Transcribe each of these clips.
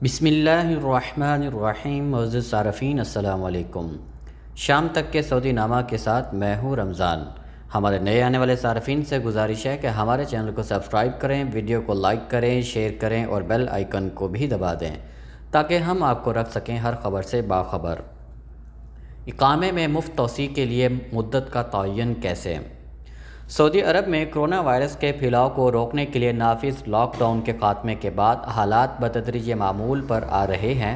بسم اللہ الرحمن الرحیم۔ معزز صارفین السلام علیکم۔ شام تک کے سعودی نامہ کے ساتھ میں ہوں رمضان۔ ہمارے نئے آنے والے صارفین سے گزارش ہے کہ ہمارے چینل کو سبسکرایب کریں، ویڈیو کو لائک کریں، شیئر کریں اور بیل آئیکن کو بھی دبا دیں تاکہ ہم آپ کو رکھ سکیں ہر خبر سے باخبر۔ اقامے میں مفت توسیع کے لیے مدت کا تعین کیسے؟ سعودی عرب میں کرونا وائرس کے پھیلاؤ کو روکنے کے لیے نافذ لاک ڈاؤن کے خاتمے کے بعد حالات بتدریج معمول پر آ رہے ہیں،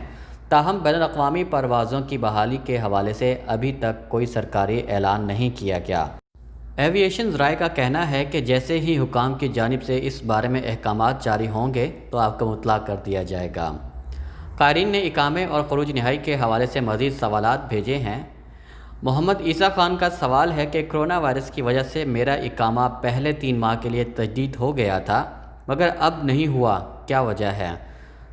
تاہم بین الاقوامی پروازوں کی بحالی کے حوالے سے ابھی تک کوئی سرکاری اعلان نہیں کیا گیا۔ ایویشن ذرائع کا کہنا ہے کہ جیسے ہی حکام کی جانب سے اس بارے میں احکامات جاری ہوں گے تو آپ کو مطلع کر دیا جائے گا۔ قارئین نے اقامے اور خروج نہائی کے حوالے سے مزید سوالات بھیجے ہیں۔ محمد عیسیٰ خان کا سوال ہے کہ کرونا وائرس کی وجہ سے میرا اقامہ پہلے 3 ماہ کے لیے تجدید ہو گیا تھا مگر اب نہیں ہوا، کیا وجہ ہے؟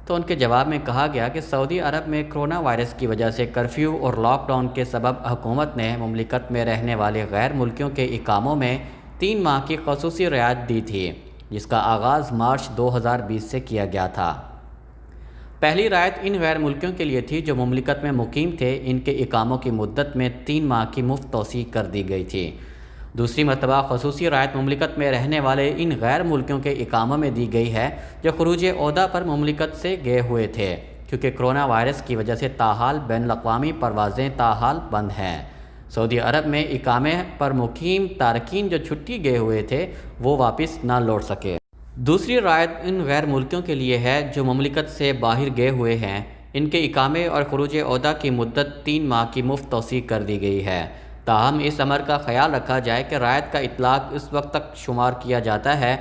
تو ان کے جواب میں کہا گیا کہ سعودی عرب میں کرونا وائرس کی وجہ سے کرفیو اور لاک ڈاؤن کے سبب حکومت نے مملکت میں رہنے والے غیر ملکیوں کے اقاموں میں 3 ماہ کی خصوصی رعایت دی تھی، جس کا آغاز مارچ 2020 سے کیا گیا تھا۔ پہلی رعایت ان غیر ملکیوں کے لیے تھی جو مملکت میں مقیم تھے، ان کے اقاموں کی مدت میں 3 ماہ کی مفت توسیع کر دی گئی تھی۔ دوسری مرتبہ خصوصی رعایت مملکت میں رہنے والے ان غیر ملکیوں کے اقاموں میں دی گئی ہے جو خروج عہدہ پر مملکت سے گئے ہوئے تھے، کیونکہ کرونا وائرس کی وجہ سے تاحال بین الاقوامی پروازیں تاحال بند ہیں۔ سعودی عرب میں اقامے پر مقیم تارکین جو چھٹی گئے ہوئے تھے وہ واپس نہ لوٹ سکے۔ دوسری رعایت ان غیر ملکیوں کے لیے ہے جو مملکت سے باہر گئے ہوئے ہیں، ان کے اقامے اور خروج عہدہ کی مدت 3 ماہ کی مفت توسیع کر دی گئی ہے، تاہم اس امر کا خیال رکھا جائے کہ رعایت کا اطلاق اس وقت تک شمار کیا جاتا ہے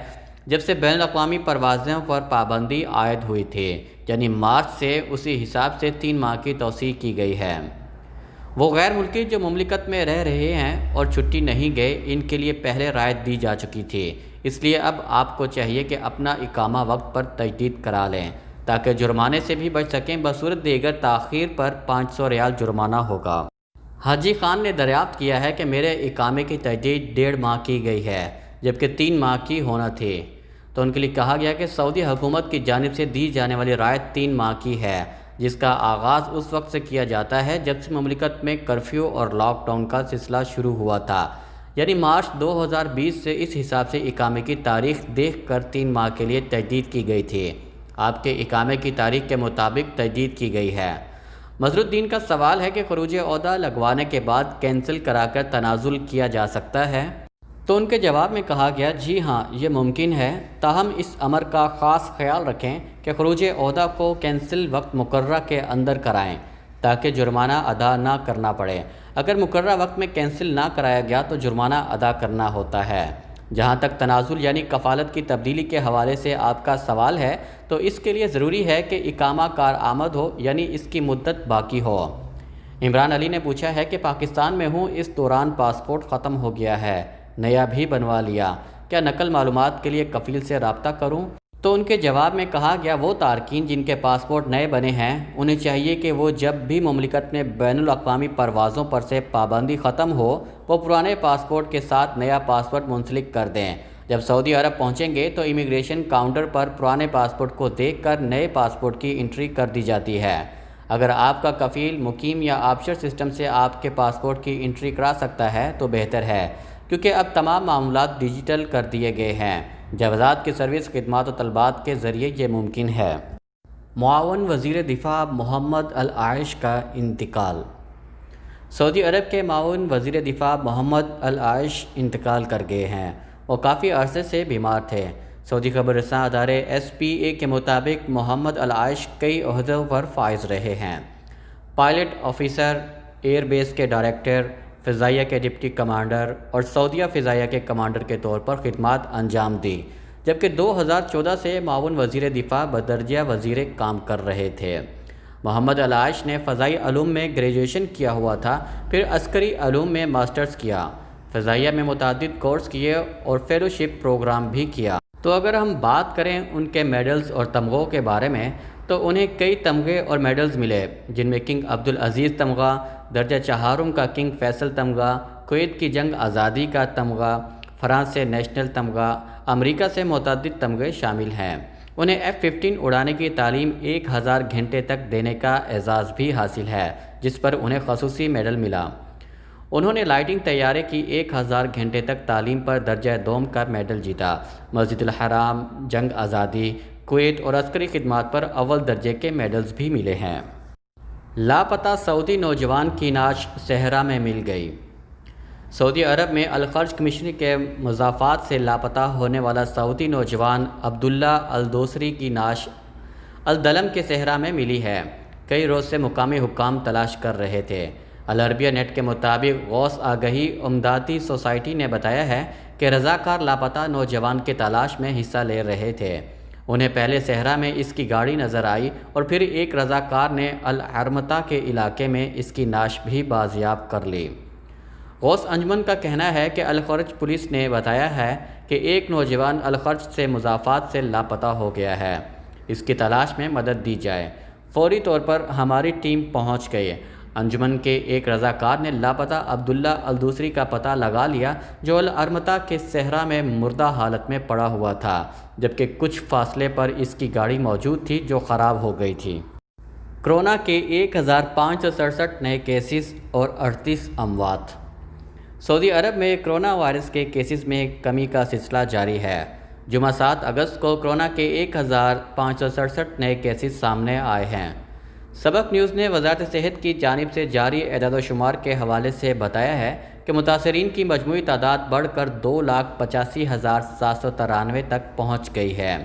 جب سے بین الاقوامی پروازوں پر پابندی عائد ہوئی تھی، یعنی مارچ سے اسی حساب سے 3 ماہ کی توسیع کی گئی ہے۔ وہ غیر ملکی جو مملکت میں رہ رہے ہیں اور چھٹی نہیں گئے، ان کے لیے پہلے رعایت دی جا چکی تھی، اس لیے اب آپ کو چاہیے کہ اپنا اقامہ وقت پر تجدید کرا لیں تاکہ جرمانے سے بھی بچ سکیں۔ بصورت دیگر تاخیر پر 500 ریال جرمانہ ہوگا۔ حاجی خان نے دریافت کیا ہے کہ میرے اقامے کی تجدید 1.5 ماہ کی گئی ہے جبکہ 3 ماہ کی ہونا تھی، تو ان کے لیے کہا گیا کہ سعودی حکومت کی جانب سے دی جانے والی رعایت 3 ماہ کی ہے، جس کا آغاز اس وقت سے کیا جاتا ہے جب سے مملکت میں کرفیو اور لاک ڈاؤن کا سلسلہ شروع ہوا تھا، یعنی مارچ 2020 سے اس حساب سے اقامے کی تاریخ دیکھ کر 3 ماہ کے لیے تجدید کی گئی تھی۔ آپ کے اقامے کی تاریخ کے مطابق تجدید کی گئی ہے۔ مظہر الدین کا سوال ہے کہ خروج عہدہ لگوانے کے بعد کینسل کرا کر تنازل کیا جا سکتا ہے؟ تو ان کے جواب میں کہا گیا جی ہاں، یہ ممکن ہے، تاہم اس امر کا خاص خیال رکھیں کہ خروج عہدہ کو کینسل وقت مقررہ کے اندر کرائیں تاکہ جرمانہ ادا نہ کرنا پڑے۔ اگر مقررہ وقت میں کینسل نہ کرایا گیا تو جرمانہ ادا کرنا ہوتا ہے۔ جہاں تک تنازل یعنی کفالت کی تبدیلی کے حوالے سے آپ کا سوال ہے تو اس کے لیے ضروری ہے کہ اقامہ کارآمد ہو، یعنی اس کی مدت باقی ہو۔ عمران علی نے پوچھا ہے کہ پاکستان میں ہوں، اس دوران پاسپورٹ ختم ہو گیا ہے، نیا بھی بنوا لیا، کیا نقل معلومات کے لیے کفیل سے رابطہ کروں؟ تو ان کے جواب میں کہا گیا وہ تارکین جن کے پاسپورٹ نئے بنے ہیں انہیں چاہیے کہ وہ جب بھی مملکت میں بین الاقوامی پروازوں پر سے پابندی ختم ہو وہ پرانے پاسپورٹ کے ساتھ نیا پاسپورٹ منسلک کر دیں۔ جب سعودی عرب پہنچیں گے تو امیگریشن کاؤنٹر پر پرانے پاسپورٹ کو دیکھ کر نئے پاسپورٹ کی انٹری کر دی جاتی ہے۔ اگر آپ کا کفیل مقیم یا آبشر سسٹم سے آپ کے پاسپورٹ کی انٹری کرا سکتا ہے تو بہتر ہے، کیونکہ اب تمام معاملات ڈیجیٹل کر دیے گئے ہیں۔ جوازات کی سروس خدمات و طلبات کے ذریعے یہ ممکن ہے۔ معاون وزیر دفاع محمد العائش کا انتقال۔ سعودی عرب کے معاون وزیر دفاع محمد العائش انتقال کر گئے ہیں۔ وہ کافی عرصے سے بیمار تھے۔ سعودی خبر رساں ادارے SPA کے مطابق محمد العائش کئی عہدوں پر فائز رہے ہیں۔ پائلٹ آفیسر، ایئر بیس کے ڈائریکٹر، فضائیہ کے ڈپٹی کمانڈر اور سعودیہ فضائیہ کے کمانڈر کے طور پر خدمات انجام دی، جبکہ 2014 سے معاون وزیر دفاع بدرجہ وزیر کام کر رہے تھے۔ محمد العائش نے فضائی علوم میں گریجویشن کیا ہوا تھا، پھر عسکری علوم میں ماسٹرز کیا، فضائیہ میں متعدد کورس کیے اور فیلوشپ پروگرام بھی کیا۔ تو اگر ہم بات کریں ان کے میڈلز اور تمغوں کے بارے میں تو انہیں کئی تمغے اور میڈلز ملے، جن میں کنگ عبدالعزیز تمغہ، درجہ 4 کا کنگ فیصل تمغہ، کویت کی جنگ آزادی کا تمغہ، فرانس سے نیشنل تمغہ، امریکہ سے متعدد تمغے شامل ہیں۔ انہیں F-15 اڑانے کی تعلیم 1000 گھنٹے تک دینے کا اعزاز بھی حاصل ہے، جس پر انہیں خصوصی میڈل ملا۔ انہوں نے لائٹنگ طیارے کی 1000 گھنٹے تک تعلیم پر درجہ دوم کا میڈل جیتا۔ مسجد الحرام، جنگ آزادی، کویت اور عسکری خدمات پر اول درجے کے میڈلز بھی ملے ہیں۔ لاپتہ سعودی نوجوان کی نعش صحرا میں مل گئی۔ سعودی عرب میں الخرج کمیشنری کے مضافات سے لاپتہ ہونے والا سعودی نوجوان عبداللہ الدوسری کی نعش الدلم کے صحرا میں ملی ہے۔ کئی روز سے مقامی حکام تلاش کر رہے تھے۔ العربیہ نیٹ کے مطابق غوث آگہی امدادی سوسائٹی نے بتایا ہے کہ رضاکار لاپتہ نوجوان کی تلاش میں حصہ لے رہے تھے۔ انہیں پہلے صحرا میں اس کی گاڑی نظر آئی اور پھر ایک رضاکار نے الحرمتہ کے علاقے میں اس کی نعش بھی بازیاب کر لی۔ غوث انجمن کا کہنا ہے کہ الخرج پولیس نے بتایا ہے کہ ایک نوجوان الخرج سے مضافات سے لاپتہ ہو گیا ہے، اس کی تلاش میں مدد دی جائے۔ فوری طور پر ہماری ٹیم پہنچ گئی۔ انجمن کے ایک رضاکار نے لاپتہ عبداللہ الدوسری کا پتہ لگا لیا، جو الحرمتہ کے صحرا میں مردہ حالت میں پڑا ہوا تھا، جبکہ کچھ فاصلے پر اس کی گاڑی موجود تھی جو خراب ہو گئی تھی۔ کرونا کے 1567 نئے کیسز اور 38 اموات۔ سعودی عرب میں کرونا وائرس کے کیسز میں کمی کا سلسلہ جاری ہے۔ جمعہ 7 اگست کو کرونا کے 1567 نئے کیسز سامنے آئے ہیں۔ سبق نیوز نے وزارت صحت کی جانب سے جاری اعداد و شمار کے حوالے سے بتایا ہے کہ متاثرین کی مجموعی تعداد بڑھ کر 2,85,793 تک پہنچ گئی ہے۔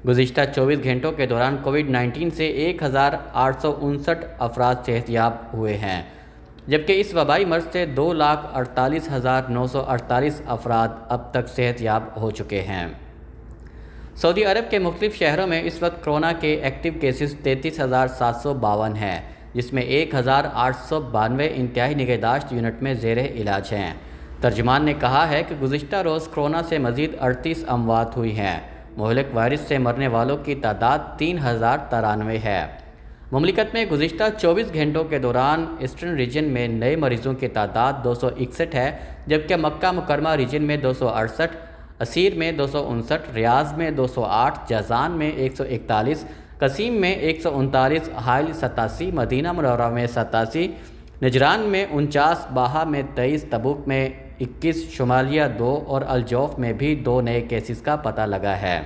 گزشتہ 24 گھنٹوں کے دوران کووڈ-19 سے 1,859 افراد صحت یاب ہوئے ہیں، جبکہ اس وبائی مرض سے 2,48,948 افراد اب تک صحت یاب ہو چکے ہیں۔ سعودی عرب کے مختلف شہروں میں اس وقت کرونا کے ایکٹیو کیسز 33,752 ہیں، جس میں 1,892 انتہائی نگہداشت یونٹ میں زیر علاج ہیں۔ ترجمان نے کہا ہے کہ گزشتہ روز کرونا سے مزید 38 اموات ہوئی ہیں۔ مہلک وائرس سے مرنے والوں کی تعداد 3,093 ہے۔ مملکت میں گزشتہ 24 گھنٹوں کے دوران ایسٹرن ریجن میں نئے مریضوں کی تعداد 261 ہے، جبکہ مکہ مکرمہ ریجن میں 268، اسیر میں 259، ریاض میں 208، جازان میں 141، قصیم میں 139، حائل 87، مدینہ منورہ میں 87، نجران میں 49، باہا میں 23، تبوک میں 21، شمالیہ 2 اور الجوف میں بھی 2 نئے کیسز کا پتہ لگا ہے۔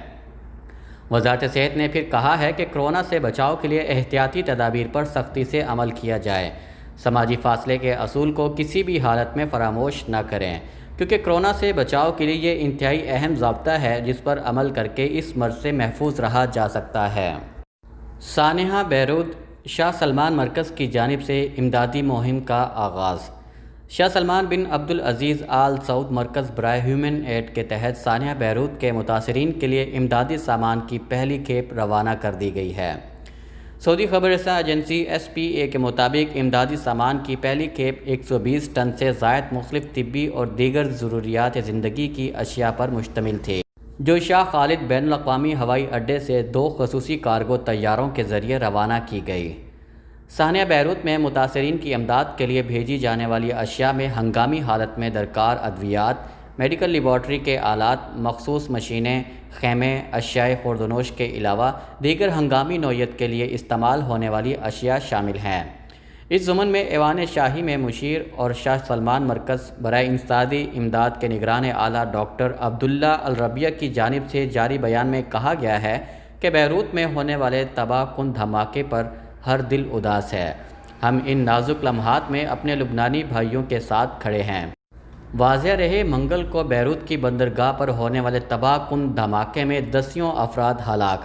وزارت صحت نے پھر کہا ہے کہ کرونا سے بچاؤ کے لیے احتیاطی تدابیر پر سختی سے عمل کیا جائے۔ سماجی فاصلے کے اصول کو کسی بھی حالت میں فراموش نہ کریں، کیونکہ کرونا سے بچاؤ کے لیے یہ انتہائی اہم ضابطہ ہے جس پر عمل کر کے اس مرض سے محفوظ رہا جا سکتا ہے۔ سانحہ بیروت شاہ سلمان مرکز کی جانب سے امدادی مہم کا آغاز۔ شاہ سلمان بن عبدالعزیز آل سعود مرکز برائے ہیومن ایڈ کے تحت سانحہ بیروت کے متاثرین کے لیے امدادی سامان کی پہلی کھیپ روانہ کر دی گئی ہے۔ سعودی خبر رساں ایجنسی SPA کے مطابق امدادی سامان کی پہلی کھیپ 120 ٹن سے زائد مختلف طبی اور دیگر ضروریات زندگی کی اشیاء پر مشتمل تھی، جو شاہ خالد بین الاقوامی ہوائی اڈے سے 2 خصوصی کارگو طیاروں کے ذریعے روانہ کی گئی۔ سانحہ بیروت میں متاثرین کی امداد کے لیے بھیجی جانے والی اشیاء میں ہنگامی حالت میں درکار ادویات، میڈیکل لیبارٹری کے آلات، مخصوص مشینیں، خیمے، اشیاء خوردونوش کے علاوہ دیگر ہنگامی نوعیت کے لیے استعمال ہونے والی اشیاء شامل ہیں۔ اس ضمن میں ایوان شاہی میں مشیر اور شاہ سلمان مرکز برائے انسدادی امداد کے نگران اعلیٰ ڈاکٹر عبداللہ الربیہ کی جانب سے جاری بیان میں کہا گیا ہے کہ بیروت میں ہونے والے تباہ کن دھماکے پر ہر دل اداس ہے۔ ہم ان نازک لمحات میں اپنے لبنانی بھائیوں کے ساتھ کھڑے ہیں۔ واضح رہے منگل کو بیروت کی بندرگاہ پر ہونے والے تباہ کن دھماکے میں دسیوں افراد ہلاک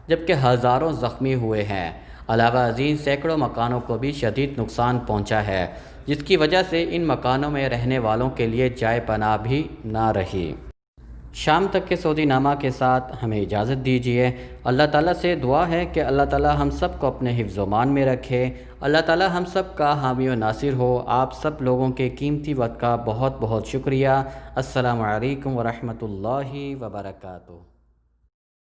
جبکہ ہزاروں زخمی ہوئے ہیں۔ علاوہ ازیں سینکڑوں مکانوں کو بھی شدید نقصان پہنچا ہے، جس کی وجہ سے ان مکانوں میں رہنے والوں کے لیے جائے پناہ بھی نہ رہی۔ شام تک کے سعودی نامہ کے ساتھ ہمیں اجازت دیجیے۔ اللہ تعالیٰ سے دعا ہے کہ اللہ تعالیٰ ہم سب کو اپنے حفظ و امان میں رکھے۔ اللہ تعالیٰ ہم سب کا حامی و ناصر ہو۔ آپ سب لوگوں کے قیمتی وقت کا بہت بہت شکریہ۔ السلام علیکم ورحمۃ اللہ وبرکاتہ۔